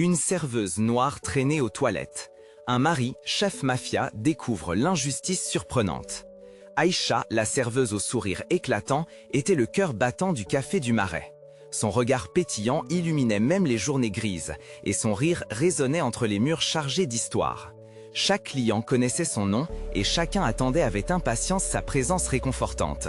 Une serveuse noire traînée aux toilettes. Un mari, chef mafia, découvre l'injustice surprenante. Aïcha, la serveuse au sourire éclatant, était le cœur battant du café du Marais. Son regard pétillant illuminait même les journées grises, et son rire résonnait entre les murs chargés d'histoire. Chaque client connaissait son nom, et chacun attendait avec impatience sa présence réconfortante.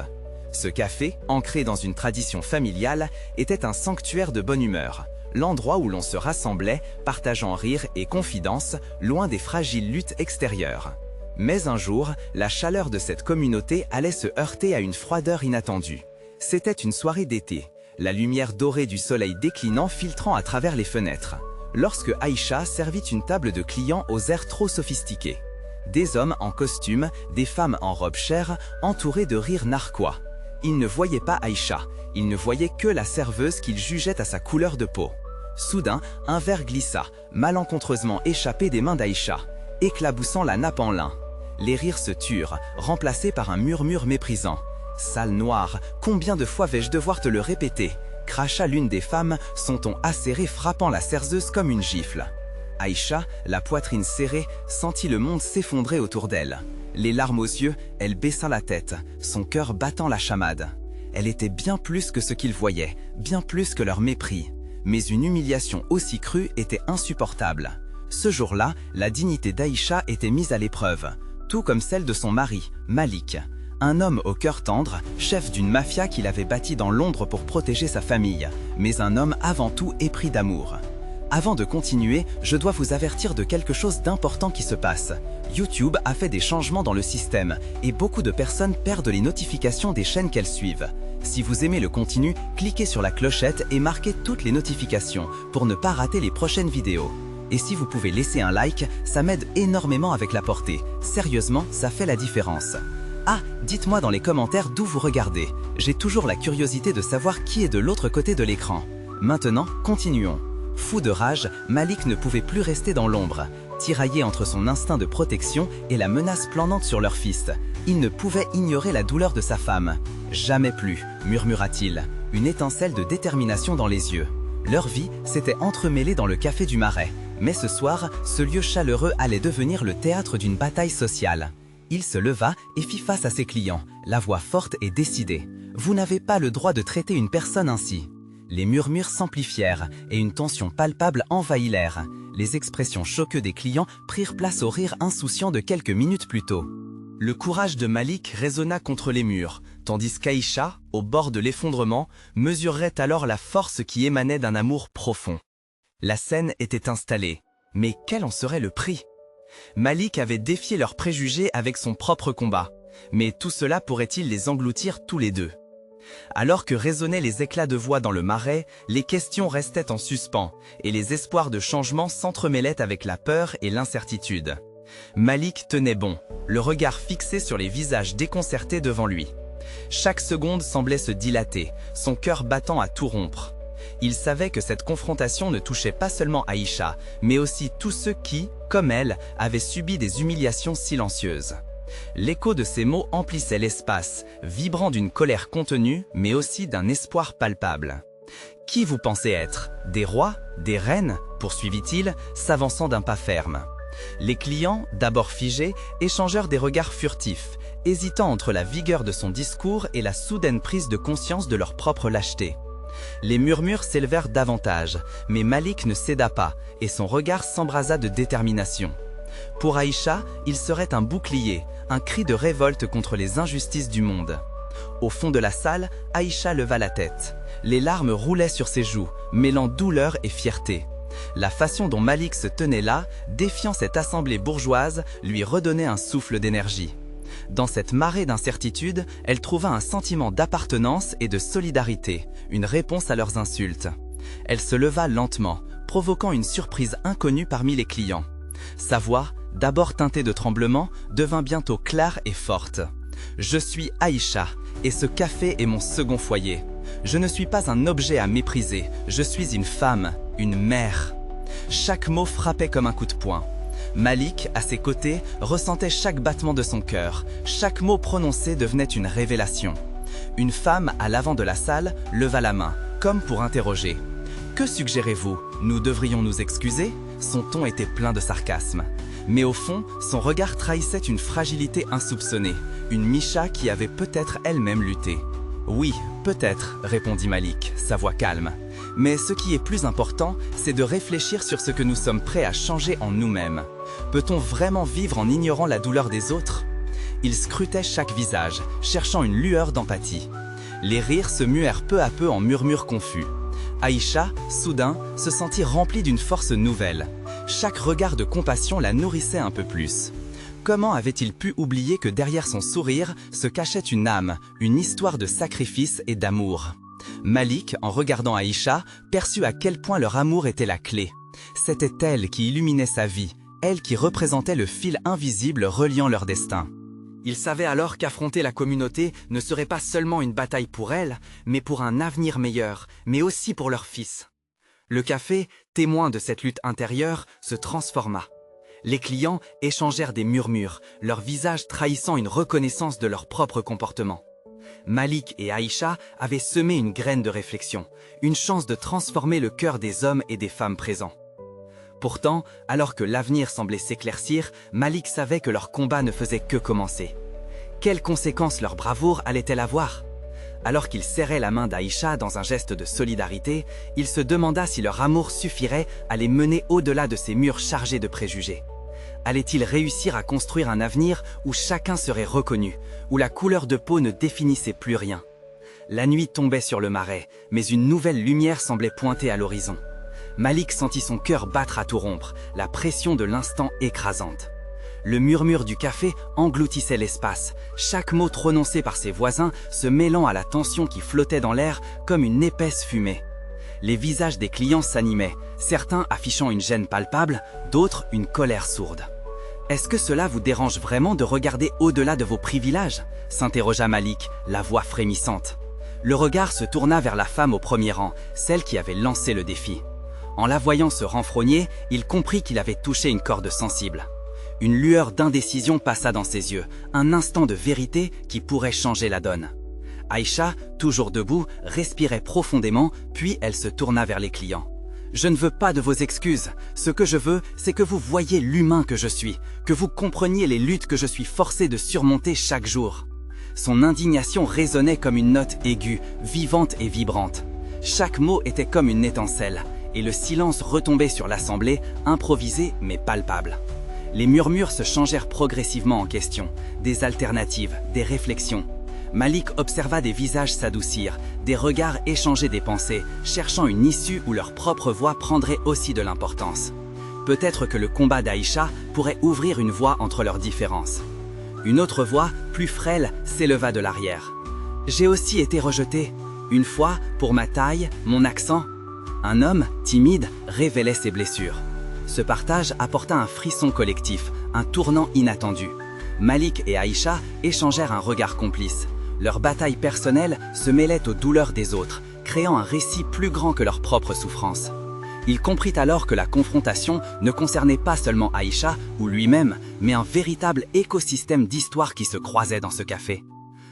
Ce café, ancré dans une tradition familiale, était un sanctuaire de bonne humeur. L'endroit où l'on se rassemblait, partageant rires et confidences, loin des fragiles luttes extérieures. Mais un jour, la chaleur de cette communauté allait se heurter à une froideur inattendue. C'était une soirée d'été, la lumière dorée du soleil déclinant filtrant à travers les fenêtres, lorsque Aïcha servit une table de clients aux airs trop sophistiqués. Des hommes en costume, des femmes en robe chère, entourés de rires narquois. Ils ne voyaient pas Aïcha, ils ne voyaient que la serveuse qu'ils jugeaient à sa couleur de peau. Soudain, un verre glissa, malencontreusement échappé des mains d'Aïcha, éclaboussant la nappe en lin. Les rires se turent, remplacés par un murmure méprisant. « Sale noire, combien de fois vais-je devoir te le répéter ?» cracha l'une des femmes, son ton acéré frappant la serveuse comme une gifle. Aïcha, la poitrine serrée, sentit le monde s'effondrer autour d'elle. Les larmes aux yeux, elle baissa la tête, son cœur battant la chamade. Elle était bien plus que ce qu'ils voyaient, bien plus que leur mépris. Mais une humiliation aussi crue était insupportable. Ce jour-là, la dignité d'Aïcha était mise à l'épreuve, tout comme celle de son mari, Malik. Un homme au cœur tendre, chef d'une mafia qu'il avait bâtie dans Londres pour protéger sa famille, mais un homme avant tout épris d'amour. Avant de continuer, je dois vous avertir de quelque chose d'important qui se passe. YouTube a fait des changements dans le système et beaucoup de personnes perdent les notifications des chaînes qu'elles suivent. Si vous aimez le contenu, cliquez sur la clochette et marquez toutes les notifications pour ne pas rater les prochaines vidéos. Et si vous pouvez laisser un like, ça m'aide énormément avec la portée. Sérieusement, ça fait la différence. Ah, dites-moi dans les commentaires d'où vous regardez. J'ai toujours la curiosité de savoir qui est de l'autre côté de l'écran. Maintenant, continuons. Fou de rage, Malik ne pouvait plus rester dans l'ombre. Tiraillé entre son instinct de protection et la menace planante sur leur fils, il ne pouvait ignorer la douleur de sa femme. « Jamais plus », murmura-t-il, une étincelle de détermination dans les yeux. Leur vie s'était entremêlée dans le café du Marais. Mais ce soir, ce lieu chaleureux allait devenir le théâtre d'une bataille sociale. Il se leva et fit face à ses clients, la voix forte et décidée. « Vous n'avez pas le droit de traiter une personne ainsi ». Les murmures s'amplifièrent et une tension palpable envahit l'air. Les expressions choquées des clients prirent place au rire insouciant de quelques minutes plus tôt. Le courage de Malik résonna contre les murs, tandis qu'Aïcha, au bord de l'effondrement, mesurerait alors la force qui émanait d'un amour profond. La scène était installée, mais quel en serait le prix? Malik avait défié leurs préjugés avec son propre combat, mais tout cela pourrait-il les engloutir tous les deux? Alors que résonnaient les éclats de voix dans le Marais, les questions restaient en suspens et les espoirs de changement s'entremêlaient avec la peur et l'incertitude. Malik tenait bon, le regard fixé sur les visages déconcertés devant lui. Chaque seconde semblait se dilater, son cœur battant à tout rompre. Il savait que cette confrontation ne touchait pas seulement Aïcha, mais aussi tous ceux qui, comme elle, avaient subi des humiliations silencieuses. L'écho de ces mots emplissait l'espace, vibrant d'une colère contenue, mais aussi d'un espoir palpable. « Qui vous pensez être? Des rois? Des reines ?» poursuivit-il, s'avançant d'un pas ferme. Les clients, d'abord figés, échangèrent des regards furtifs, hésitant entre la vigueur de son discours et la soudaine prise de conscience de leur propre lâcheté. Les murmures s'élevèrent davantage, mais Malik ne céda pas, et son regard s'embrasa de détermination. Pour Aïcha, il serait un bouclier, un cri de révolte contre les injustices du monde. Au fond de la salle, Aïcha leva la tête. Les larmes roulaient sur ses joues, mêlant douleur et fierté. La façon dont Malik se tenait là, défiant cette assemblée bourgeoise, lui redonnait un souffle d'énergie. Dans cette marée d'incertitude, elle trouva un sentiment d'appartenance et de solidarité, une réponse à leurs insultes. Elle se leva lentement, provoquant une surprise inconnue parmi les clients. Sa voix, d'abord teintée de tremblement, devint bientôt claire et forte. « Je suis Aïcha, et ce café est mon second foyer. Je ne suis pas un objet à mépriser, je suis une femme, une mère. » Chaque mot frappait comme un coup de poing. Malik, à ses côtés, ressentait chaque battement de son cœur. Chaque mot prononcé devenait une révélation. Une femme, à l'avant de la salle, leva la main, comme pour interroger. « Que suggérez-vous? Nous devrions nous excuser? Son ton était plein de sarcasme. Mais au fond, son regard trahissait une fragilité insoupçonnée, une Misha qui avait peut-être elle-même lutté. Oui, peut-être, répondit Malik, sa voix calme. Mais ce qui est plus important, c'est de réfléchir sur ce que nous sommes prêts à changer en nous-mêmes. Peut-on vraiment vivre en ignorant la douleur des autres? Il scrutait chaque visage, cherchant une lueur d'empathie. Les rires se muèrent peu à peu en murmures confus. Aïcha, soudain, se sentit remplie d'une force nouvelle. Chaque regard de compassion la nourrissait un peu plus. Comment avait-il pu oublier que derrière son sourire se cachait une âme, une histoire de sacrifice et d'amour? Malik, en regardant Aïcha, perçut à quel point leur amour était la clé. C'était elle qui illuminait sa vie, elle qui représentait le fil invisible reliant leur destin. Il savait alors qu'affronter la communauté ne serait pas seulement une bataille pour elle, mais pour un avenir meilleur, mais aussi pour leur fils. Le café, témoin de cette lutte intérieure, se transforma. Les clients échangèrent des murmures, leurs visages trahissant une reconnaissance de leur propre comportement. Malik et Aïcha avaient semé une graine de réflexion, une chance de transformer le cœur des hommes et des femmes présents. Pourtant, alors que l'avenir semblait s'éclaircir, Malik savait que leur combat ne faisait que commencer. Quelles conséquences leur bravoure allait-elle avoir? Alors qu'il serrait la main d'Aïcha dans un geste de solidarité, il se demanda si leur amour suffirait à les mener au-delà de ces murs chargés de préjugés. Allait-il réussir à construire un avenir où chacun serait reconnu, où la couleur de peau ne définissait plus rien? La nuit tombait sur le marais, mais une nouvelle lumière semblait pointer à l'horizon. Malik sentit son cœur battre à tout rompre, la pression de l'instant écrasante. Le murmure du café engloutissait l'espace, chaque mot prononcé par ses voisins se mêlant à la tension qui flottait dans l'air comme une épaisse fumée. Les visages des clients s'animaient, certains affichant une gêne palpable, d'autres une colère sourde. « Est-ce que cela vous dérange vraiment de regarder au-delà de vos privilèges ?» s'interrogea Malik, la voix frémissante. Le regard se tourna vers la femme au premier rang, celle qui avait lancé le défi. En la voyant se renfrogner, il comprit qu'il avait touché une corde sensible. Une lueur d'indécision passa dans ses yeux, un instant de vérité qui pourrait changer la donne. Aïcha, toujours debout, respirait profondément, puis elle se tourna vers les clients. « Je ne veux pas de vos excuses. Ce que je veux, c'est que vous voyiez l'humain que je suis, que vous compreniez les luttes que je suis forcé de surmonter chaque jour. » Son indignation résonnait comme une note aiguë, vivante et vibrante. Chaque mot était comme une étincelle, et le silence retombait sur l'assemblée, improvisé mais palpable. Les murmures se changèrent progressivement en questions, des alternatives, des réflexions. Malik observa des visages s'adoucir, des regards échanger des pensées, cherchant une issue où leur propre voix prendrait aussi de l'importance. Peut-être que le combat d'Aïcha pourrait ouvrir une voie entre leurs différences. Une autre voix, plus frêle, s'éleva de l'arrière. « J'ai aussi été rejetée. Une fois, pour ma taille, mon accent. » Un homme, timide, révélait ses blessures. Ce partage apporta un frisson collectif, un tournant inattendu. Malik et Aïcha échangèrent un regard complice. Leur bataille personnelle se mêlait aux douleurs des autres, créant un récit plus grand que leur propre souffrance. Il comprit alors que la confrontation ne concernait pas seulement Aïcha ou lui-même, mais un véritable écosystème d'histoires qui se croisaient dans ce café.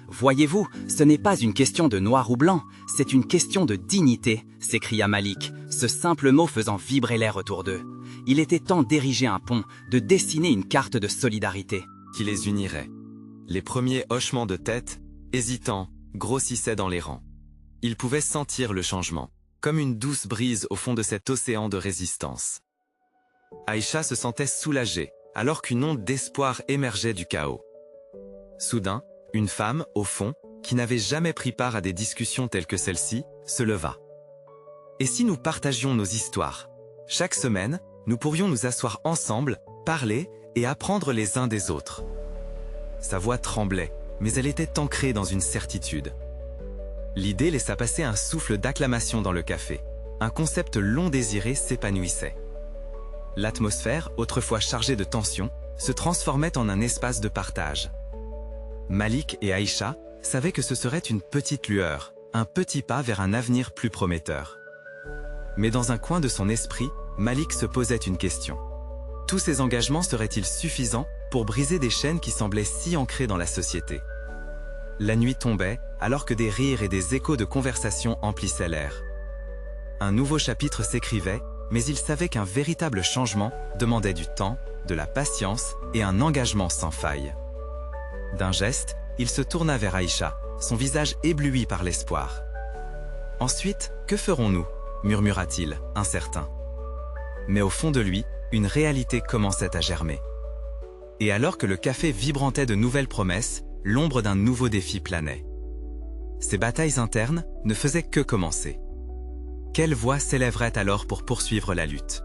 Voyez-vous, ce n'est pas une question de noir ou blanc, c'est une question de dignité, s'écria Malik, ce simple mot faisant vibrer l'air autour d'eux. Il était temps d'ériger un pont, de dessiner une carte de solidarité. Qui les unirait. Les premiers hochements de tête, hésitants, grossissaient dans les rangs. Ils pouvaient sentir le changement, comme une douce brise au fond de cet océan de résistance. Aïcha se sentait soulagée, alors qu'une onde d'espoir émergeait du chaos. Soudain, une femme, au fond, qui n'avait jamais pris part à des discussions telles que celle-ci, se leva. Et si nous partagions nos histoires? Chaque semaine, nous pourrions nous asseoir ensemble, parler et apprendre les uns des autres. Sa voix tremblait, mais elle était ancrée dans une certitude. L'idée laissa passer un souffle d'acclamation dans le café. Un concept long désiré s'épanouissait. L'atmosphère, autrefois chargée de tension, se transformait en un espace de partage. Malik et Aïcha savaient que ce serait une petite lueur, un petit pas vers un avenir plus prometteur. Mais dans un coin de son esprit, Malik se posait une question. Tous ces engagements seraient-ils suffisants pour briser des chaînes qui semblaient si ancrées dans la société? La nuit tombait, alors que des rires et des échos de conversation emplissaient l'air. Un nouveau chapitre s'écrivait, mais il savait qu'un véritable changement demandait du temps, de la patience et un engagement sans faille. D'un geste, il se tourna vers Aïcha, son visage ébloui par l'espoir. « Ensuite, que ferons-nous » murmura-t-il, incertain. Mais au fond de lui, une réalité commençait à germer. Et alors que le café vibrantait de nouvelles promesses, l'ombre d'un nouveau défi planait. Ces batailles internes ne faisaient que commencer. Quelle voix s'élèverait alors pour poursuivre la lutte?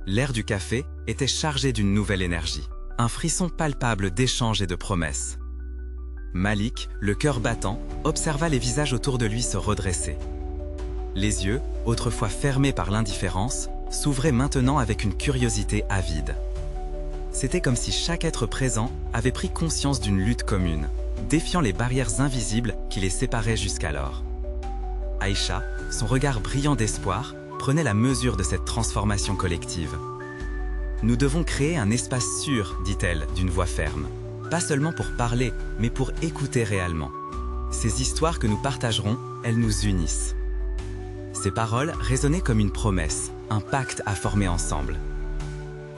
L'air du café était chargé d'une nouvelle énergie, un frisson palpable d'échanges et de promesses. Malik, le cœur battant, observa les visages autour de lui se redresser. Les yeux, autrefois fermés par l'indifférence, s'ouvraient maintenant avec une curiosité avide. C'était comme si chaque être présent avait pris conscience d'une lutte commune, défiant les barrières invisibles qui les séparaient jusqu'alors. Aïcha, son regard brillant d'espoir, prenait la mesure de cette transformation collective. « Nous devons créer un espace sûr, dit-elle d'une voix ferme. Pas seulement pour parler, mais pour écouter réellement. Ces histoires que nous partagerons, elles nous unissent. » Ces paroles résonnaient comme une promesse, un pacte à former ensemble.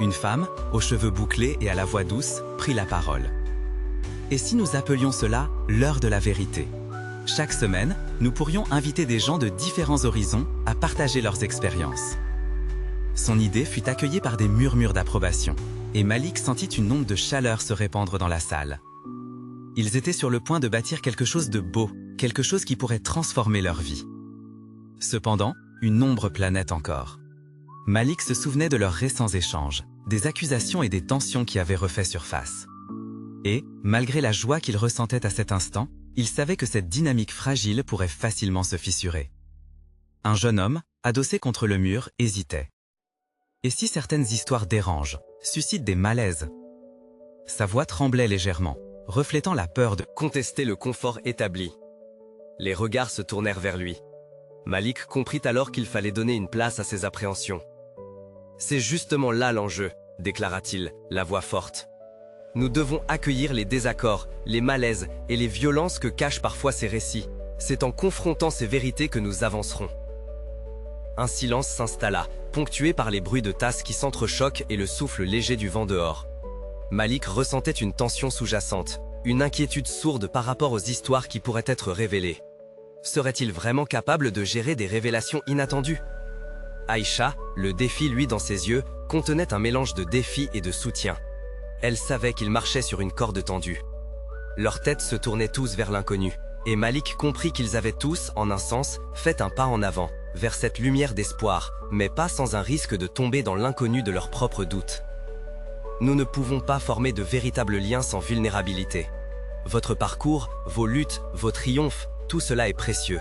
Une femme, aux cheveux bouclés et à la voix douce, prit la parole. « Et si nous appelions cela l'heure de la vérité ? Chaque semaine, nous pourrions inviter des gens de différents horizons à partager leurs expériences. » Son idée fut accueillie par des murmures d'approbation, et Malik sentit une onde de chaleur se répandre dans la salle. Ils étaient sur le point de bâtir quelque chose de beau, quelque chose qui pourrait transformer leur vie. Cependant, une ombre planait encore. Malik se souvenait de leurs récents échanges, des accusations et des tensions qui avaient refait surface. Et, malgré la joie qu'il ressentait à cet instant, il savait que cette dynamique fragile pourrait facilement se fissurer. Un jeune homme, adossé contre le mur, hésitait. Et si certaines histoires dérangent, suscitent des malaises? Sa voix tremblait légèrement, reflétant la peur de contester le confort établi. Les regards se tournèrent vers lui. Malik comprit alors qu'il fallait donner une place à ses appréhensions. « C'est justement là l'enjeu », déclara-t-il, la voix forte. « Nous devons accueillir les désaccords, les malaises et les violences que cachent parfois ces récits. C'est en confrontant ces vérités que nous avancerons. » Un silence s'installa, ponctué par les bruits de tasses qui s'entrechoquent et le souffle léger du vent dehors. Malik ressentait une tension sous-jacente, une inquiétude sourde par rapport aux histoires qui pourraient être révélées. Serait-il vraiment capable de gérer des révélations inattendues? Aïcha, le défi lui dans ses yeux, contenait un mélange de défi et de soutien. Elle savait qu'ils marchaient sur une corde tendue. Leurs têtes se tournaient tous vers l'inconnu, et Malik comprit qu'ils avaient tous, en un sens, fait un pas en avant, vers cette lumière d'espoir, mais pas sans un risque de tomber dans l'inconnu de leurs propres doutes. Nous ne pouvons pas former de véritables liens sans vulnérabilité. Votre parcours, vos luttes, vos triomphes, tout cela est précieux.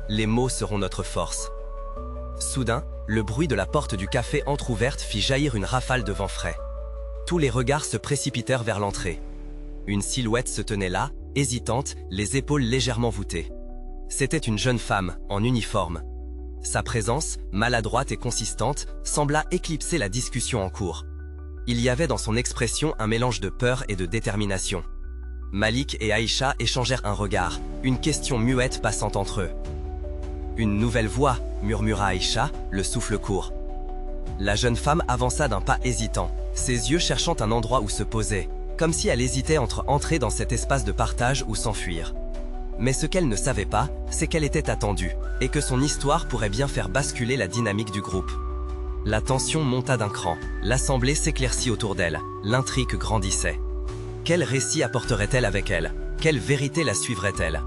Les mots seront notre force. Soudain, le bruit de la porte du café entr'ouverte fit jaillir une rafale de vent frais. Tous les regards se précipitèrent vers l'entrée. Une silhouette se tenait là, hésitante, les épaules légèrement voûtées. C'était une jeune femme, en uniforme. Sa présence, maladroite et consistante, sembla éclipser la discussion en cours. Il y avait dans son expression un mélange de peur et de détermination. Malik et Aïcha échangèrent un regard, une question muette passant entre eux. « Une nouvelle voix » murmura Aïcha, le souffle court. La jeune femme avança d'un pas hésitant, ses yeux cherchant un endroit où se poser, comme si elle hésitait entre entrer dans cet espace de partage ou s'enfuir. Mais ce qu'elle ne savait pas, c'est qu'elle était attendue, et que son histoire pourrait bien faire basculer la dynamique du groupe. La tension monta d'un cran, l'assemblée s'éclaircit autour d'elle, l'intrigue grandissait. Quel récit apporterait-elle avec elle? Quelle vérité la suivrait-elle?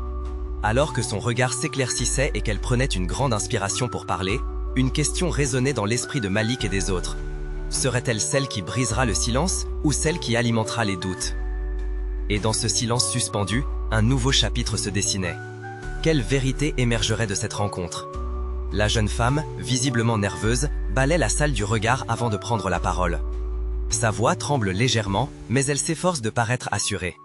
Alors que son regard s'éclaircissait et qu'elle prenait une grande inspiration pour parler, une question résonnait dans l'esprit de Malik et des autres. Serait-elle celle qui brisera le silence ou celle qui alimentera les doutes? Et dans ce silence suspendu, un nouveau chapitre se dessinait. Quelle vérité émergerait de cette rencontre? La jeune femme, visiblement nerveuse, balait la salle du regard avant de prendre la parole. Sa voix tremble légèrement, mais elle s'efforce de paraître assurée.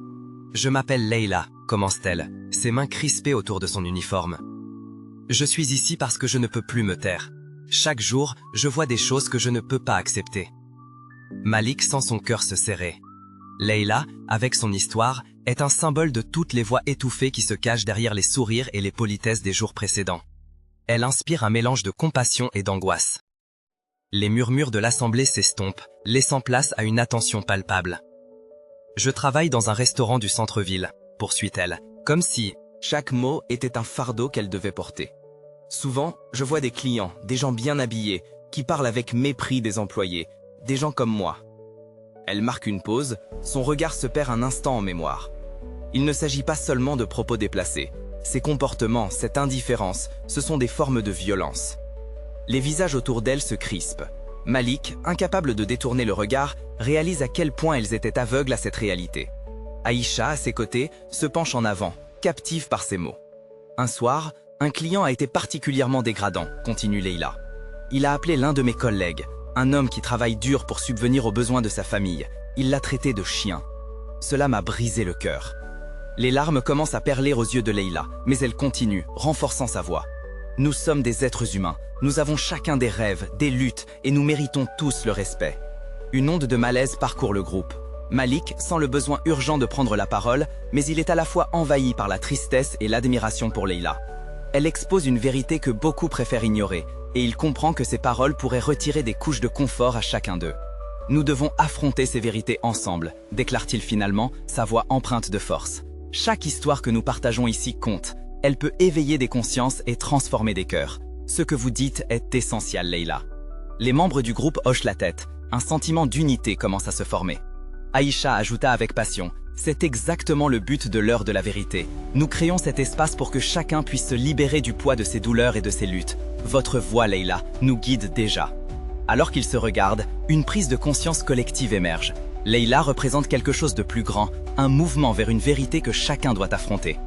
« Je m'appelle Leila », commence-t-elle, ses mains crispées autour de son uniforme. « Je suis ici parce que je ne peux plus me taire. Chaque jour, je vois des choses que je ne peux pas accepter. » Malik sent son cœur se serrer. Leila, avec son histoire, est un symbole de toutes les voix étouffées qui se cachent derrière les sourires et les politesses des jours précédents. Elle inspire un mélange de compassion et d'angoisse. Les murmures de l'assemblée s'estompent, laissant place à une attention palpable. Je travaille dans un restaurant du centre-ville, poursuit-elle, comme si Chaque mot était un fardeau qu'elle devait porter. Souvent, je vois des clients, des gens bien habillés, qui parlent avec mépris des employés, des gens comme moi. Elle marque une pause, son regard se perd un instant en mémoire. Il ne s'agit pas seulement de propos déplacés. Ces comportements, cette indifférence, ce sont des formes de violence. Les visages autour d'elle se crispent. Malik, incapable de détourner le regard, réalise à quel point elles étaient aveugles à cette réalité. Aïcha, à ses côtés, se penche en avant, captive par ces mots. Un soir, un client a été particulièrement dégradant, continue Leila. Il a appelé l'un de mes collègues, un homme qui travaille dur pour subvenir aux besoins de sa famille. Il l'a traité de chien. Cela m'a brisé le cœur. Les larmes commencent à perler aux yeux de Leila, mais elle continue, renforçant sa voix. Nous sommes des êtres humains, nous avons chacun des rêves, des luttes, et nous méritons tous le respect. Une onde de malaise parcourt le groupe. Malik sent le besoin urgent de prendre la parole, mais il est à la fois envahi par la tristesse et l'admiration pour Leila. Elle expose une vérité que beaucoup préfèrent ignorer, et il comprend que ses paroles pourraient retirer des couches de confort à chacun d'eux. Nous devons affronter ces vérités ensemble, déclare-t-il finalement, sa voix empreinte de force. Chaque histoire que nous partageons ici compte. Elle peut éveiller des consciences et transformer des cœurs. Ce que vous dites est essentiel, Leila. Les membres du groupe hochent la tête. Un sentiment d'unité commence à se former. Aïcha ajouta avec passion, « C'est exactement le but de l'heure de la vérité. Nous créons cet espace pour que chacun puisse se libérer du poids de ses douleurs et de ses luttes. Votre voix, Leila, nous guide déjà. » Alors qu'ils se regardent, une prise de conscience collective émerge. Leila représente quelque chose de plus grand, un mouvement vers une vérité que chacun doit affronter.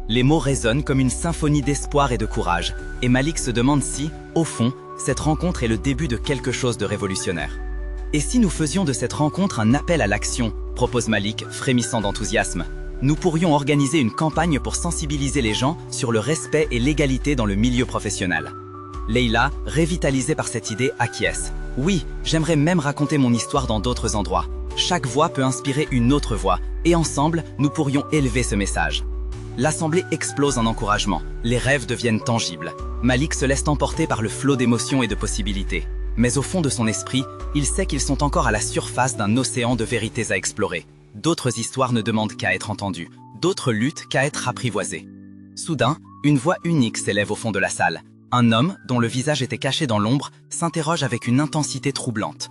Les mots résonnent comme une symphonie d'espoir et de courage, et Malik se demande si, au fond, cette rencontre est le début de quelque chose de révolutionnaire. Et si nous faisions de cette rencontre un appel à l'action, propose Malik, frémissant d'enthousiasme. Nous pourrions organiser une campagne pour sensibiliser les gens sur le respect et l'égalité dans le milieu professionnel. Leila, révitalisée par cette idée, acquiesce. Oui, j'aimerais même raconter mon histoire dans d'autres endroits. Chaque voix peut inspirer une autre voix, et ensemble, nous pourrions élever ce message. L'assemblée explose en encouragement, les rêves deviennent tangibles. Malik se laisse emporter par le flot d'émotions et de possibilités. Mais au fond de son esprit, il sait qu'ils sont encore à la surface d'un océan de vérités à explorer. D'autres histoires ne demandent qu'à être entendues, d'autres luttes qu'à être apprivoisées. Soudain, une voix unique s'élève au fond de la salle. Un homme, dont le visage était caché dans l'ombre, s'interroge avec une intensité troublante.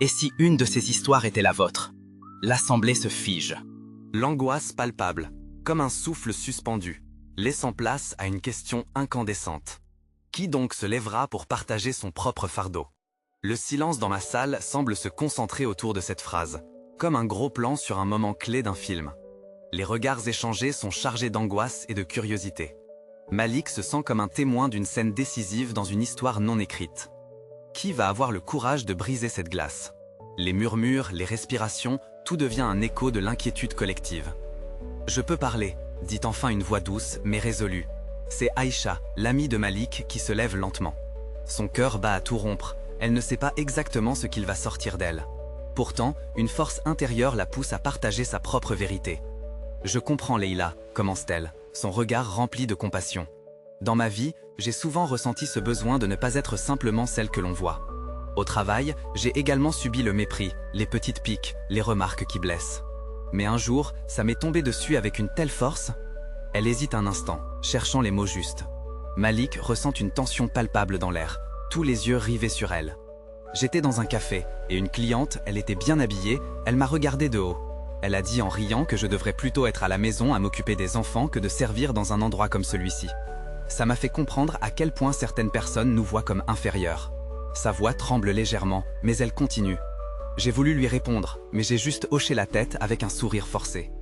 Et si une de ces histoires était la vôtre? L'assemblée se fige. L'angoisse palpable, comme un souffle suspendu, laissant place à une question incandescente. Qui donc se lèvera pour partager son propre fardeau? Le silence dans ma salle semble se concentrer autour de cette phrase, comme un gros plan sur un moment clé d'un film. Les regards échangés sont chargés d'angoisse et de curiosité. Malik se sent comme un témoin d'une scène décisive dans une histoire non écrite. Qui va avoir le courage de briser cette glace? Les murmures, les respirations, tout devient un écho de l'inquiétude collective. « Je peux parler », dit enfin une voix douce mais résolue. C'est Aïcha, l'amie de Malik, qui se lève lentement. Son cœur bat à tout rompre, elle ne sait pas exactement ce qu'il va sortir d'elle. Pourtant, une force intérieure la pousse à partager sa propre vérité. « Je comprends Leila », commence-t-elle, son regard rempli de compassion. « Dans ma vie, j'ai souvent ressenti ce besoin de ne pas être simplement celle que l'on voit. Au travail, j'ai également subi le mépris, les petites piques, les remarques qui blessent. Mais un jour, ça m'est tombé dessus avec une telle force. » Elle hésite un instant, cherchant les mots justes. Malik ressent une tension palpable dans l'air, tous les yeux rivés sur elle. J'étais dans un café, et une cliente, elle était bien habillée, elle m'a regardé de haut. Elle a dit en riant que je devrais plutôt être à la maison à m'occuper des enfants que de servir dans un endroit comme celui-ci. Ça m'a fait comprendre à quel point certaines personnes nous voient comme inférieurs. Sa voix tremble légèrement, mais elle continue. J'ai voulu lui répondre, mais j'ai juste hoché la tête avec un sourire forcé.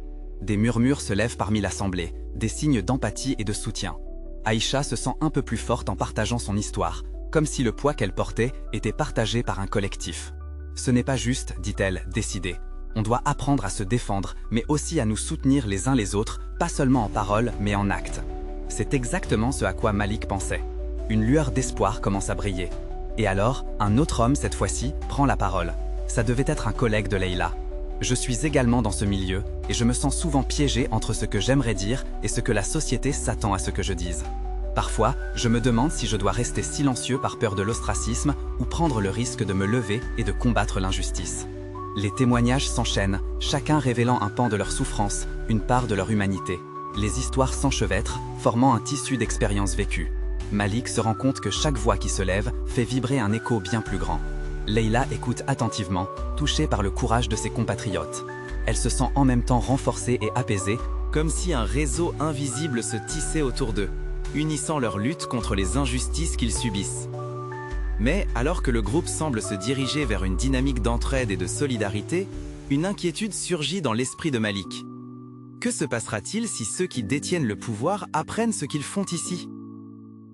Des murmures se lèvent parmi l'assemblée, des signes d'empathie et de soutien. Aïcha se sent un peu plus forte en partageant son histoire, comme si le poids qu'elle portait était partagé par un collectif. Ce n'est pas juste, dit-elle, décidée. On doit apprendre à se défendre, mais aussi à nous soutenir les uns les autres, pas seulement en parole, mais en actes. C'est exactement ce à quoi Malik pensait. Une lueur d'espoir commence à briller. Et alors, un autre homme, cette fois-ci, prend la parole. Ça devait être un collègue de Leila. Je suis également dans ce milieu, et je me sens souvent piégé entre ce que j'aimerais dire et ce que la société s'attend à ce que je dise. Parfois, je me demande si je dois rester silencieux par peur de l'ostracisme ou prendre le risque de me lever et de combattre l'injustice. Les témoignages s'enchaînent, chacun révélant un pan de leur souffrance, une part de leur humanité. Les histoires s'enchevêtrent, formant un tissu d'expériences vécues. Malik se rend compte que chaque voix qui se lève fait vibrer un écho bien plus grand. Leila écoute attentivement, touchée par le courage de ses compatriotes. Elle se sent en même temps renforcée et apaisée, comme si un réseau invisible se tissait autour d'eux, unissant leur lutte contre les injustices qu'ils subissent. Mais alors que le groupe semble se diriger vers une dynamique d'entraide et de solidarité, une inquiétude surgit dans l'esprit de Malik. Que se passera-t-il si ceux qui détiennent le pouvoir apprennent ce qu'ils font ici?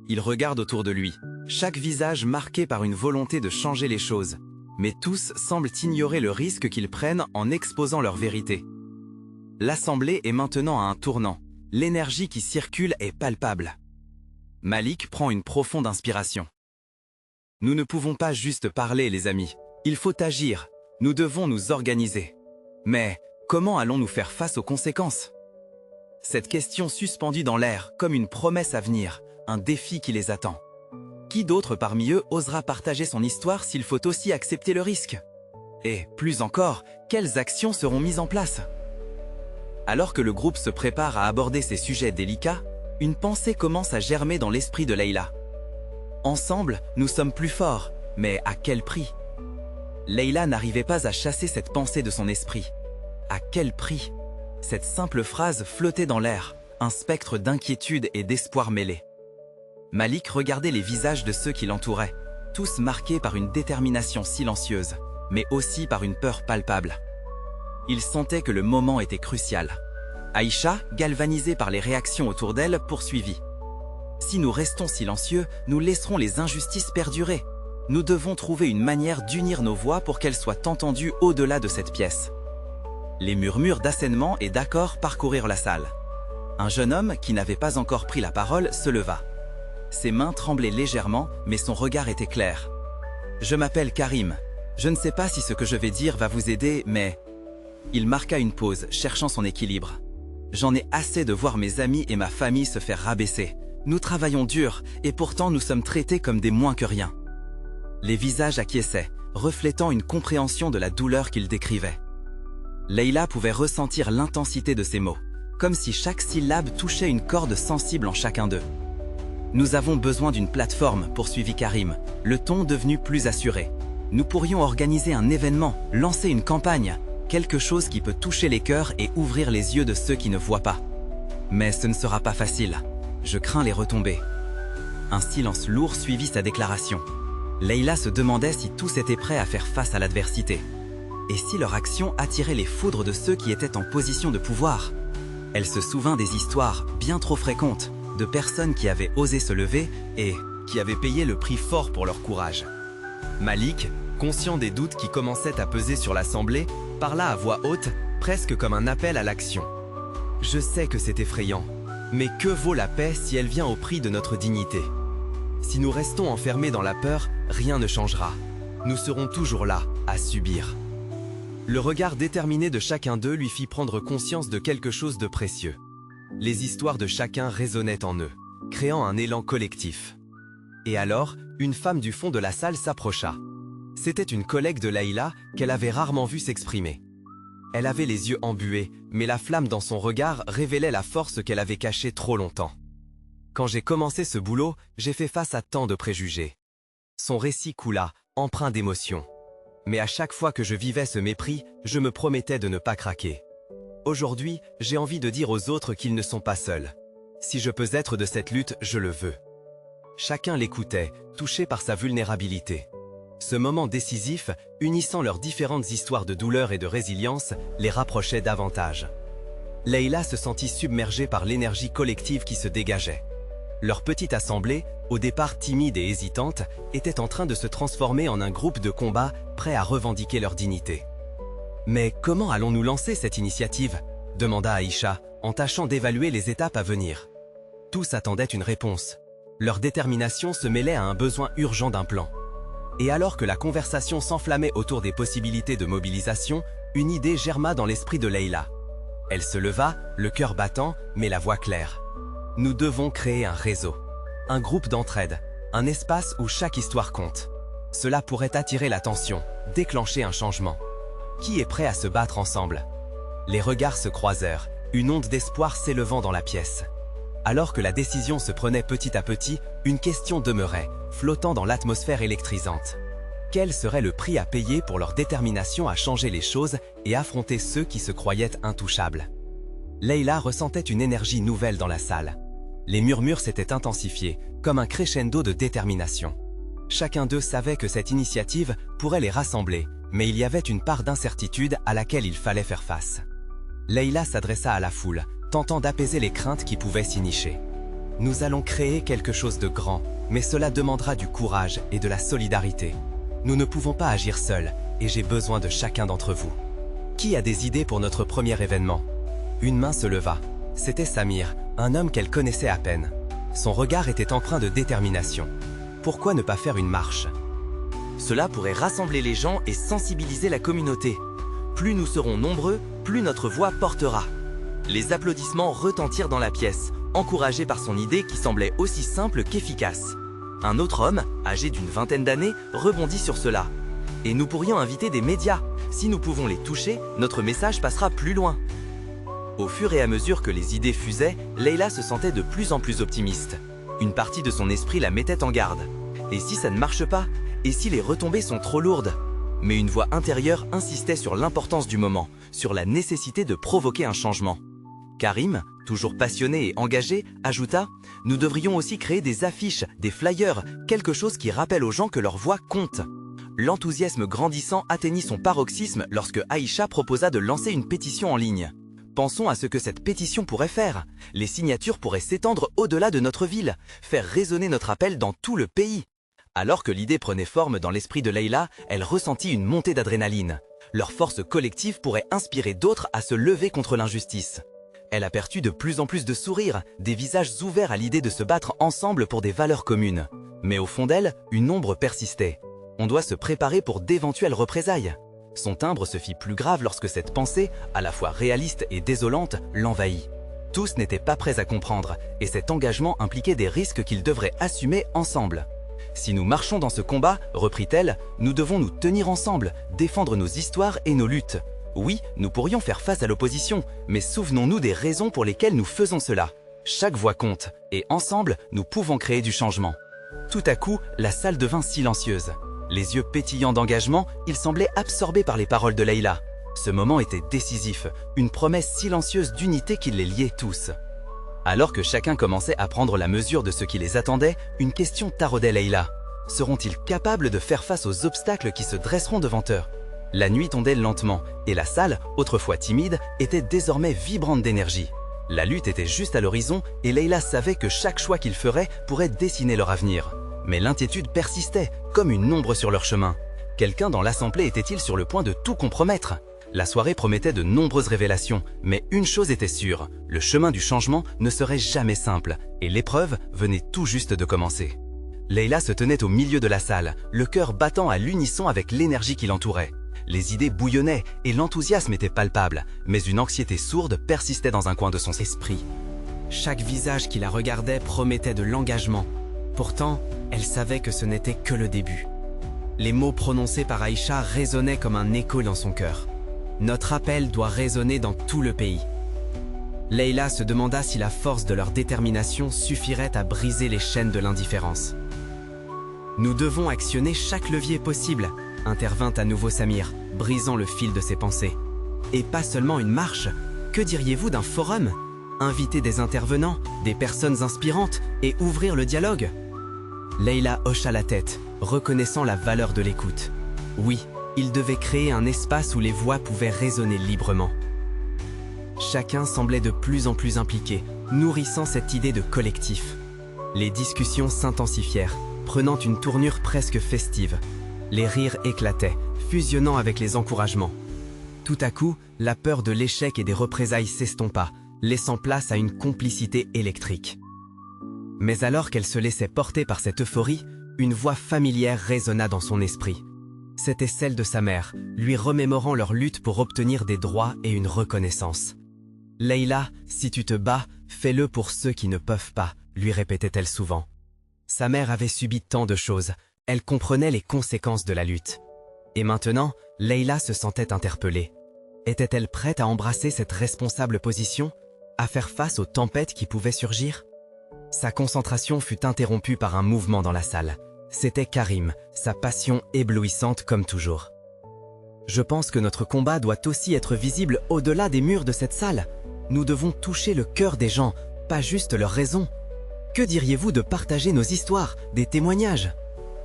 Il regarde autour de lui, chaque visage marqué par une volonté de changer les choses, mais tous semblent ignorer le risque qu'ils prennent en exposant leur vérité. L'assemblée est maintenant à un tournant, l'énergie qui circule est palpable. Malik prend une profonde inspiration. Nous ne pouvons pas juste parler, les amis, il faut agir, nous devons nous organiser. Mais comment allons-nous faire face aux conséquences? Cette question suspendue dans l'air, comme une promesse à venir, un défi qui les attend. Qui d'autre parmi eux osera partager son histoire s'il faut aussi accepter le risque? Et, plus encore, quelles actions seront mises en place? Alors que le groupe se prépare à aborder ces sujets délicats, une pensée commence à germer dans l'esprit de Leila. Ensemble, nous sommes plus forts, mais à quel prix? Leila n'arrivait pas à chasser cette pensée de son esprit. À quel prix? Cette simple phrase flottait dans l'air, un spectre d'inquiétude et d'espoir mêlés. Malik regardait les visages de ceux qui l'entouraient, tous marqués par une détermination silencieuse, mais aussi par une peur palpable. Il sentait que le moment était crucial. Aïcha, galvanisée par les réactions autour d'elle, poursuivit. Si nous restons silencieux, nous laisserons les injustices perdurer. Nous devons trouver une manière d'unir nos voix pour qu'elles soient entendues au-delà de cette pièce. Les murmures d'assènement et d'accord parcoururent la salle. Un jeune homme, qui n'avait pas encore pris la parole, se leva. Ses mains tremblaient légèrement, mais son regard était clair. « Je m'appelle Karim. Je ne sais pas si ce que je vais dire va vous aider, mais... » Il marqua une pause, cherchant son équilibre. « J'en ai assez de voir mes amis et ma famille se faire rabaisser. Nous travaillons dur, et pourtant nous sommes traités comme des moins que rien. » Les visages acquiesçaient, reflétant une compréhension de la douleur qu'il décrivait. Leila pouvait ressentir l'intensité de ces mots, comme si chaque syllabe touchait une corde sensible en chacun d'eux. « Nous avons besoin d'une plateforme, poursuivit Karim, le ton devenu plus assuré. Nous pourrions organiser un événement, lancer une campagne, quelque chose qui peut toucher les cœurs et ouvrir les yeux de ceux qui ne voient pas. Mais ce ne sera pas facile. Je crains les retombées. » Un silence lourd suivit sa déclaration. Leila se demandait si tous étaient prêts à faire face à l'adversité. Et si leur action attirait les foudres de ceux qui étaient en position de pouvoir? Elle se souvint des histoires, bien trop fréquentes, de personnes qui avaient osé se lever et qui avaient payé le prix fort pour leur courage. Malik, conscient des doutes qui commençaient à peser sur l'Assemblée, parla à voix haute, presque comme un appel à l'action. « Je sais que c'est effrayant, mais que vaut la paix si elle vient au prix de notre dignité? Si nous restons enfermés dans la peur, rien ne changera. Nous serons toujours là, à subir. » Le regard déterminé de chacun d'eux lui fit prendre conscience de quelque chose de précieux. Les histoires de chacun résonnaient en eux, créant un élan collectif. Et alors, une femme du fond de la salle s'approcha. C'était une collègue de Leila qu'elle avait rarement vue s'exprimer. Elle avait les yeux embués, mais la flamme dans son regard révélait la force qu'elle avait cachée trop longtemps. Quand j'ai commencé ce boulot, j'ai fait face à tant de préjugés. Son récit coula, empreint d'émotion. Mais à chaque fois que je vivais ce mépris, je me promettais de ne pas craquer. Aujourd'hui, j'ai envie de dire aux autres qu'ils ne sont pas seuls. Si je peux être de cette lutte, je le veux. Chacun l'écoutait, touché par sa vulnérabilité. Ce moment décisif, unissant leurs différentes histoires de douleur et de résilience, les rapprochait davantage. Leila se sentit submergée par l'énergie collective qui se dégageait. Leur petite assemblée, au départ timide et hésitante, était en train de se transformer en un groupe de combat prêt à revendiquer leur dignité. « Mais comment allons-nous lancer cette initiative ?» demanda Aïcha, en tâchant d'évaluer les étapes à venir. Tous attendaient une réponse. Leur détermination se mêlait à un besoin urgent d'un plan. Et alors que la conversation s'enflammait autour des possibilités de mobilisation, une idée germa dans l'esprit de Leila. Elle se leva, le cœur battant, mais la voix claire. « Nous devons créer un réseau. un groupe d'entraide, un espace où chaque histoire compte. Cela pourrait attirer l'attention, déclencher un changement. Qui est prêt à se battre ensemble? Les regards se croisèrent, une onde d'espoir s'élevant dans la pièce. Alors que la décision se prenait petit à petit, une question demeurait, flottant dans l'atmosphère électrisante. Quel serait le prix à payer pour leur détermination à changer les choses et affronter ceux qui se croyaient intouchables? Leila ressentait une énergie nouvelle dans la salle. Les murmures s'étaient intensifiés, comme un crescendo de détermination. Chacun d'eux savait que cette initiative pourrait les rassembler, mais il y avait une part d'incertitude à laquelle il fallait faire face. Leila s'adressa à la foule, tentant d'apaiser les craintes qui pouvaient s'y nicher. « Nous allons créer quelque chose de grand, mais cela demandera du courage et de la solidarité. Nous ne pouvons pas agir seuls, et j'ai besoin de chacun d'entre vous. Qui a des idées pour notre premier événement ?» Une main se leva. C'était Samir, un homme qu'elle connaissait à peine. Son regard était empreint de détermination. Pourquoi ne pas faire une marche? Cela pourrait rassembler les gens et sensibiliser la communauté. Plus nous serons nombreux, plus notre voix portera. Les applaudissements retentirent dans la pièce, encouragés par son idée qui semblait aussi simple qu'efficace. Un autre homme, âgé d'une vingtaine d'années, rebondit sur cela. « Et nous pourrions inviter des médias. Si nous pouvons les toucher, notre message passera plus loin. » Au fur et à mesure que les idées fusaient, Leila se sentait de plus en plus optimiste. Une partie de son esprit la mettait en garde. Et si ça ne marche pas? Et si les retombées sont trop lourdes? Mais une voix intérieure insistait sur l'importance du moment, sur la nécessité de provoquer un changement. Karim, toujours passionné et engagé, ajouta « Nous devrions aussi créer des affiches, des flyers, quelque chose qui rappelle aux gens que leur voix compte. » L'enthousiasme grandissant atteignit son paroxysme lorsque Aïcha proposa de lancer une pétition en ligne. Pensons à ce que cette pétition pourrait faire. Les signatures pourraient s'étendre au-delà de notre ville, faire résonner notre appel dans tout le pays. Alors que l'idée prenait forme dans l'esprit de Leila, elle ressentit une montée d'adrénaline. Leur force collective pourrait inspirer d'autres à se lever contre l'injustice. Elle aperçut de plus en plus de sourires, des visages ouverts à l'idée de se battre ensemble pour des valeurs communes. Mais au fond d'elle, une ombre persistait. On doit se préparer pour d'éventuelles représailles. Son timbre se fit plus grave lorsque cette pensée, à la fois réaliste et désolante, l'envahit. Tous n'étaient pas prêts à comprendre, et cet engagement impliquait des risques qu'ils devraient assumer ensemble. « Si nous marchons dans ce combat, reprit-elle, nous devons nous tenir ensemble, défendre nos histoires et nos luttes. Oui, nous pourrions faire face à l'opposition, mais souvenons-nous des raisons pour lesquelles nous faisons cela. Chaque voix compte, et ensemble, nous pouvons créer du changement. » Tout à coup, la salle devint silencieuse. Les yeux pétillants d'engagement, ils semblaient absorbés par les paroles de Leila. Ce moment était décisif, une promesse silencieuse d'unité qui les liait tous. Alors que chacun commençait à prendre la mesure de ce qui les attendait, une question taraudait Leila. Seront-ils capables de faire face aux obstacles qui se dresseront devant eux? La nuit tombait lentement, et la salle, autrefois timide, était désormais vibrante d'énergie. La lutte était juste à l'horizon, et Leila savait que chaque choix qu'ils feraient pourrait dessiner leur avenir. Mais l'inquiétude persistait, comme une ombre sur leur chemin. Quelqu'un dans l'assemblée était-il sur le point de tout compromettre? La soirée promettait de nombreuses révélations, mais une chose était sûre, le chemin du changement ne serait jamais simple, et l'épreuve venait tout juste de commencer. Leila se tenait au milieu de la salle, le cœur battant à l'unisson avec l'énergie qui l'entourait. Les idées bouillonnaient et l'enthousiasme était palpable, mais une anxiété sourde persistait dans un coin de son esprit. Chaque visage qui la regardait promettait de l'engagement. Pourtant, elle savait que ce n'était que le début. Les mots prononcés par Aïcha résonnaient comme un écho dans son cœur. Notre appel doit résonner dans tout le pays. Leila se demanda si la force de leur détermination suffirait à briser les chaînes de l'indifférence. Nous devons actionner chaque levier possible, intervint à nouveau Samir, brisant le fil de ses pensées. Et pas seulement une marche, que diriez-vous d'un forum? Inviter des intervenants, des personnes inspirantes et ouvrir le dialogue? Leila hocha la tête, reconnaissant la valeur de l'écoute. Oui, il devait créer un espace où les voix pouvaient résonner librement. Chacun semblait de plus en plus impliqué, nourrissant cette idée de collectif. Les discussions s'intensifièrent, prenant une tournure presque festive. Les rires éclataient, fusionnant avec les encouragements. Tout à coup, la peur de l'échec et des représailles s'estompa, laissant place à une complicité électrique. Mais alors qu'elle se laissait porter par cette euphorie, une voix familière résonna dans son esprit. C'était celle de sa mère, lui remémorant leur lutte pour obtenir des droits et une reconnaissance. « Leila, si tu te bats, fais-le pour ceux qui ne peuvent pas », lui répétait-elle souvent. Sa mère avait subi tant de choses, elle comprenait les conséquences de la lutte. Et maintenant, Leila se sentait interpellée. Était-elle prête à embrasser cette responsable position, à faire face aux tempêtes qui pouvaient surgir? Sa concentration fut interrompue par un mouvement dans la salle. C'était Karim, sa passion éblouissante comme toujours. Je pense que notre combat doit aussi être visible au-delà des murs de cette salle. Nous devons toucher le cœur des gens, pas juste leur raison. Que diriez-vous de partager nos histoires, des témoignages?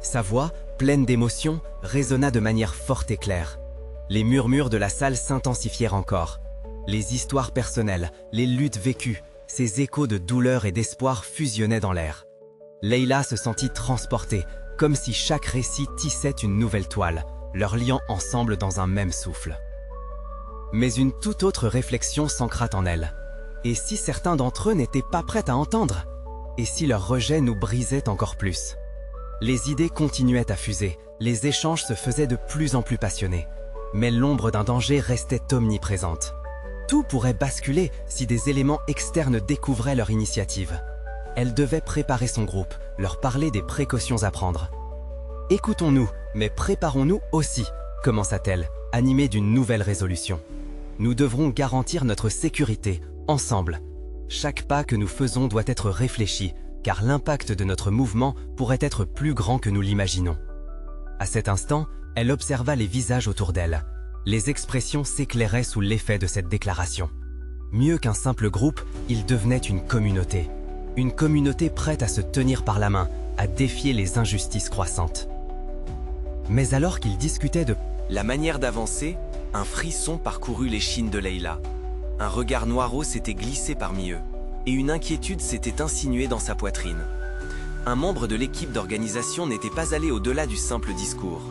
Sa voix, pleine d'émotion, résonna de manière forte et claire. Les murmures de la salle s'intensifièrent encore. Les histoires personnelles, les luttes vécues, ces échos de douleur et d'espoir fusionnaient dans l'air. Leila se sentit transportée, comme si chaque récit tissait une nouvelle toile, leur liant ensemble dans un même souffle. Mais une toute autre réflexion s'ancra en elle. Et si certains d'entre eux n'étaient pas prêts à entendre? Et si leur rejet nous brisait encore plus? Les idées continuaient à fuser, les échanges se faisaient de plus en plus passionnés. Mais l'ombre d'un danger restait omniprésente. Tout pourrait basculer si des éléments externes découvraient leur initiative. Elle devait préparer son groupe, leur parler des précautions à prendre. « Écoutons-nous, mais préparons-nous aussi », commença-t-elle, animée d'une nouvelle résolution. « Nous devrons garantir notre sécurité, ensemble. Chaque pas que nous faisons doit être réfléchi, car l'impact de notre mouvement pourrait être plus grand que nous l'imaginons. » À cet instant, elle observa les visages autour d'elle. Les expressions s'éclairaient sous l'effet de cette déclaration. Mieux qu'un simple groupe, ils devenaient une communauté. Une communauté prête à se tenir par la main, à défier les injustices croissantes. Mais alors qu'ils discutaient de la manière d'avancer, un frisson parcourut l'échine de Leila. Un regard noirot s'était glissé parmi eux, et une inquiétude s'était insinuée dans sa poitrine. Un membre de l'équipe d'organisation n'était pas allé au-delà du simple discours.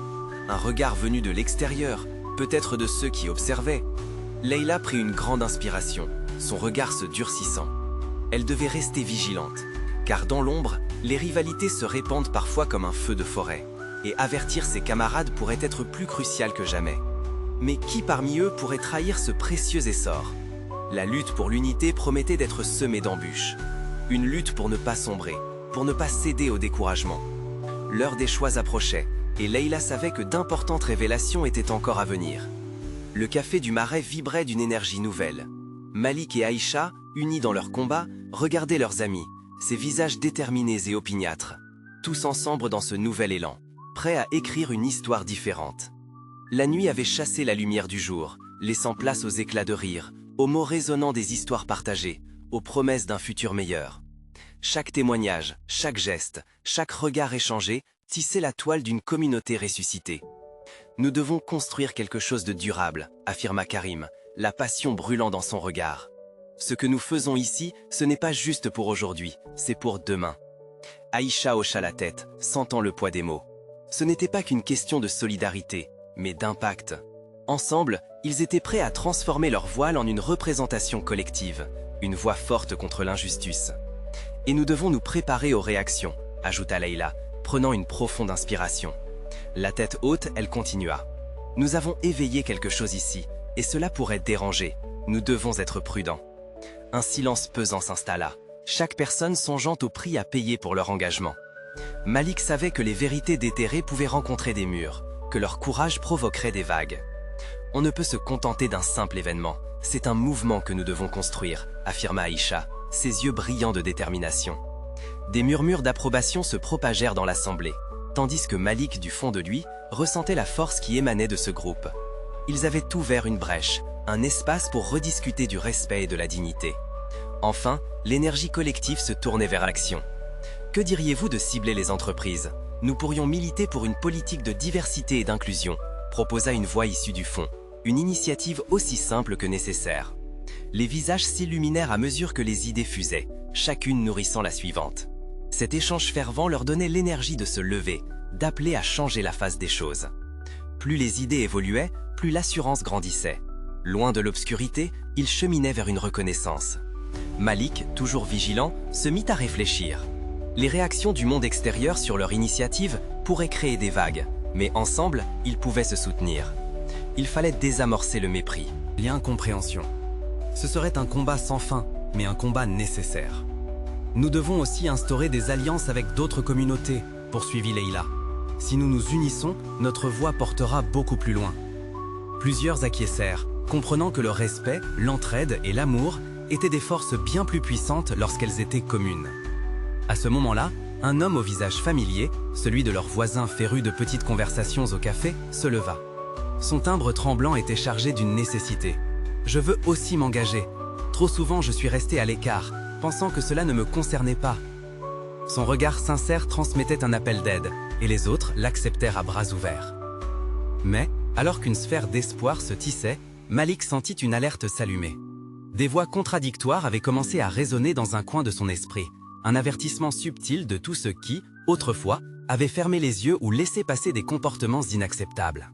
Un regard venu de l'extérieur, peut-être de ceux qui observaient. Leila prit une grande inspiration, son regard se durcissant. Elle devait rester vigilante, car dans l'ombre, les rivalités se répandent parfois comme un feu de forêt, et avertir ses camarades pourrait être plus crucial que jamais. Mais qui parmi eux pourrait trahir ce précieux essor? La lutte pour l'unité promettait d'être semée d'embûches. Une lutte pour ne pas sombrer, pour ne pas céder au découragement. L'heure des choix approchait, et Leila savait que d'importantes révélations étaient encore à venir. Le café du Marais vibrait d'une énergie nouvelle. Malik et Aïcha, unis dans leur combat, regardaient leurs amis, ces visages déterminés et opiniâtres, tous ensemble dans ce nouvel élan, prêts à écrire une histoire différente. La nuit avait chassé la lumière du jour, laissant place aux éclats de rire, aux mots résonnants des histoires partagées, aux promesses d'un futur meilleur. Chaque témoignage, chaque geste, chaque regard échangé tissait la toile d'une communauté ressuscitée. « Nous devons construire quelque chose de durable », affirma Karim, la passion brûlant dans son regard. « Ce que nous faisons ici, ce n'est pas juste pour aujourd'hui, c'est pour demain. » Aïcha hocha la tête, sentant le poids des mots. Ce n'était pas qu'une question de solidarité, mais d'impact. Ensemble, ils étaient prêts à transformer leur voile en une représentation collective, une voix forte contre l'injustice. « Et nous devons nous préparer aux réactions », ajouta Leila, prenant une profonde inspiration. La tête haute, elle continua. « Nous avons éveillé quelque chose ici, et cela pourrait déranger. Nous devons être prudents. » Un silence pesant s'installa, chaque personne songeant au prix à payer pour leur engagement. Malik savait que les vérités déterrées pouvaient rencontrer des murs, que leur courage provoquerait des vagues. « On ne peut se contenter d'un simple événement, c'est un mouvement que nous devons construire », affirma Aïcha, ses yeux brillants de détermination. Des murmures d'approbation se propagèrent dans l'assemblée, tandis que Malik, du fond de lui, ressentait la force qui émanait de ce groupe. Ils avaient ouvert une brèche, un espace pour rediscuter du respect et de la dignité. Enfin, l'énergie collective se tournait vers l'action. Que diriez-vous de cibler les entreprises? Nous pourrions militer pour une politique de diversité et d'inclusion, proposa une voix issue du fond, une initiative aussi simple que nécessaire. Les visages s'illuminèrent à mesure que les idées fusaient, chacune nourrissant la suivante. Cet échange fervent leur donnait l'énergie de se lever, d'appeler à changer la face des choses. Plus les idées évoluaient, plus l'assurance grandissait. Loin de l'obscurité, ils cheminaient vers une reconnaissance. Malik, toujours vigilant, se mit à réfléchir. Les réactions du monde extérieur sur leur initiative pourraient créer des vagues, mais ensemble, ils pouvaient se soutenir. Il fallait désamorcer le mépris. L'incompréhension. Ce serait un combat sans fin, mais un combat nécessaire. Nous devons aussi instaurer des alliances avec d'autres communautés, poursuivit Leïla. Si nous nous unissons, notre voix portera beaucoup plus loin. Plusieurs acquiescèrent, comprenant que le respect, l'entraide et l'amour étaient des forces bien plus puissantes lorsqu'elles étaient communes. À ce moment-là, un homme au visage familier, celui de leur voisin féru de petites conversations au café, se leva. Son timbre tremblant était chargé d'une nécessité. « Je veux aussi m'engager. Trop souvent, je suis resté à l'écart, pensant que cela ne me concernait pas. » Son regard sincère transmettait un appel d'aide, et les autres l'acceptèrent à bras ouverts. Mais, alors qu'une sphère d'espoir se tissait, Malik sentit une alerte s'allumer. Des voix contradictoires avaient commencé à résonner dans un coin de son esprit, un avertissement subtil de tous ceux qui, autrefois, avaient fermé les yeux ou laissé passer des comportements inacceptables.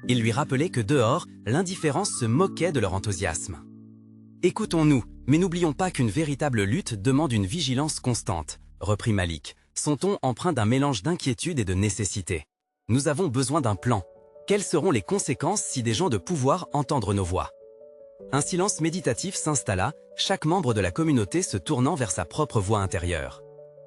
Il lui rappelait que dehors, l'indifférence se moquait de leur enthousiasme. Écoutons-nous, mais n'oublions pas qu'une véritable lutte demande une vigilance constante, reprit Malik, son ton empreint d'un mélange d'inquiétude et de nécessité. Nous avons besoin d'un plan. Quelles seront les conséquences si des gens de pouvoir entendent nos voix? Un silence méditatif s'installa, chaque membre de la communauté se tournant vers sa propre voix intérieure.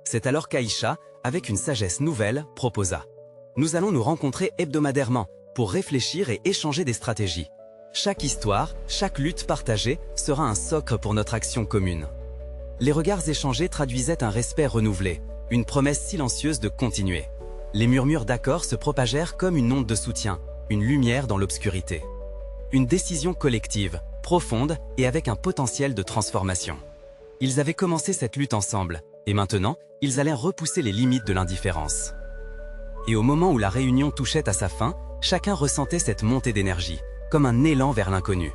C'est alors qu'Aïcha, avec une sagesse nouvelle, proposa « Nous allons nous rencontrer hebdomadairement pour réfléchir et échanger des stratégies. Chaque histoire, chaque lutte partagée sera un socle pour notre action commune. » Les regards échangés traduisaient un respect renouvelé, une promesse silencieuse de continuer. Les murmures d'accord se propagèrent comme une onde de soutien, une lumière dans l'obscurité. Une décision collective, profonde et avec un potentiel de transformation. Ils avaient commencé cette lutte ensemble, et maintenant, ils allaient repousser les limites de l'indifférence. Et au moment où la réunion touchait à sa fin, chacun ressentait cette montée d'énergie, comme un élan vers l'inconnu.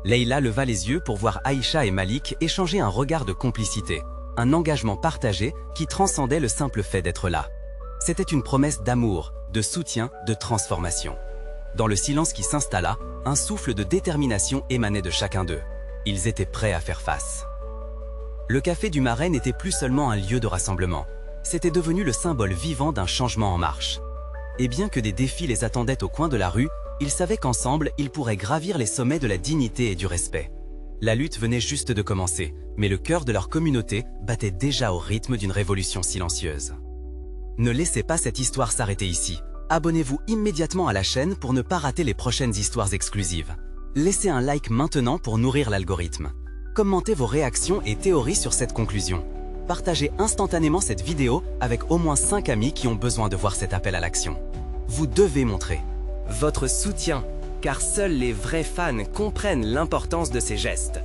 Leïla leva les yeux pour voir Aïcha et Malik échanger un regard de complicité, un engagement partagé qui transcendait le simple fait d'être là. C'était une promesse d'amour, de soutien, de transformation. Dans le silence qui s'installa, un souffle de détermination émanait de chacun d'eux. Ils étaient prêts à faire face. Le café du Marais n'était plus seulement un lieu de rassemblement. C'était devenu le symbole vivant d'un changement en marche. Et bien que des défis les attendaient au coin de la rue, ils savaient qu'ensemble, ils pourraient gravir les sommets de la dignité et du respect. La lutte venait juste de commencer, mais le cœur de leur communauté battait déjà au rythme d'une révolution silencieuse. Ne laissez pas cette histoire s'arrêter ici. Abonnez-vous immédiatement à la chaîne pour ne pas rater les prochaines histoires exclusives. Laissez un like maintenant pour nourrir l'algorithme. Commentez vos réactions et théories sur cette conclusion. Partagez instantanément cette vidéo avec au moins 5 amis qui ont besoin de voir cet appel à l'action. Vous devez montrer Votre soutien, car seuls les vrais fans comprennent l'importance de ces gestes.